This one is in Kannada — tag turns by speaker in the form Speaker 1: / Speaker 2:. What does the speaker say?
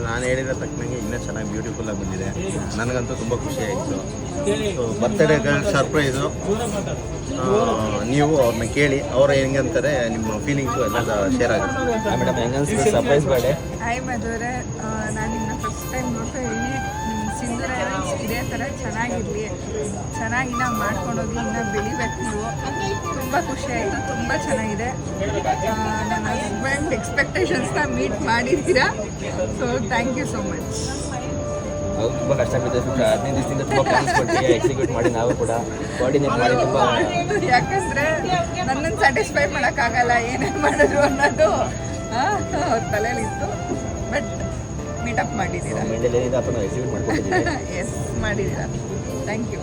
Speaker 1: ನಾನು ಹೇಳಿರೋ ತಕ್ಕನಂಗೆ ಇನ್ನೂ ಚೆನ್ನಾಗಿ ಬ್ಯೂಟಿಫುಲ್ಲಾಗಿ ಬಂದಿದೆ. ನನಗಂತೂ ತುಂಬ ಖುಷಿ ಆಯಿತು. So birthday girl surprise. ನೀವು ಅವ್ರನ್ನ ಕೇಳಿ ಅವ್ರು ಹೆಂಗಂತಾರೆ ನಿಮ್ಮ ಫೀಲಿಂಗ್ಸು ಎಲ್ಲ ಶೇರ್ ಆಗುತ್ತೆ.
Speaker 2: ಮೇಡಮ್ ಹೆಂಗನ್ಸುತ್ತೆ ಸರ್ಪ್ರೈಸ್ ಬರ್ಡೇ?
Speaker 3: ಹಾಯ್ ಮಧುರೆ, ನಾನು ನಿನ್ನ ಫಸ್ಟ್ ಟೈಮ್ ನೋಡ್ತಾ ಇದ್ದೀನಿ. ನಿಮ್ಮ ಸಿಂಧೂರ ಇದೇ ಥರ ಚೆನ್ನಾಗಿರಲಿ, ಚೆನ್ನಾಗಿ ನಾವು ಮಾಡ್ಕೊಂಡೋಗಿ ಇನ್ನೂ ಬೆಳಿಬೇಕು. ನೀವು ತುಂಬ ಖುಷಿ ಆಯಿತು, ತುಂಬ ಚೆನ್ನಾಗಿದೆ. ನನ್ನ ಹಸ್ಬೆಂಡ್ ಎಕ್ಸ್ಪೆಕ್ಟೇಷನ್ಸ್ನ ಮೀಟ್ ಮಾಡಿದ್ದೀರಾ. So thank you so much.
Speaker 2: ಅವ್ರು ತುಂಬ ಕಷ್ಟ ಬಿದ್ದೆ. 15 ದಿವಸದಿಂದ ತುಂಬ ಪ್ಲಾನ್ಸ್ ಕೊಟ್ಟು ಎಕ್ಸಿಕ್ಯೂಟ್ ಮಾಡಿ ನಾವು ಕೂಡ ಕೋಆರ್ಡಿನೇಟ್ ಮಾಡಿ ತುಂಬ.
Speaker 3: ಯಾಕಂದರೆ ನನ್ನನ್ನು ಸ್ಯಾಟಿಸ್ಫೈ ಮಾಡೋಕ್ಕಾಗಲ್ಲ ಏನೇನು ಮಾಡಿದ್ರು ಅನ್ನೋದು ಅವ್ರ ತಲೆಯಲ್ಲಿತ್ತು. ಬಟ್ ಮೀಟಪ್ ಮಾಡಿದ್ದೀರಾ.
Speaker 2: ಮೈಂಡಲ್ಲಿ ಏನಿದೆ ಅಥವಾ ನಾವು ಎಕ್ಸಿಕ್ಯೂಟ್ ಮಾಡ್ಕೊಟ್ಟಿದ್ದೀವಿ.
Speaker 3: ಎಸ್ ಮಾಡಿದ್ದೀರಾ. Thank you.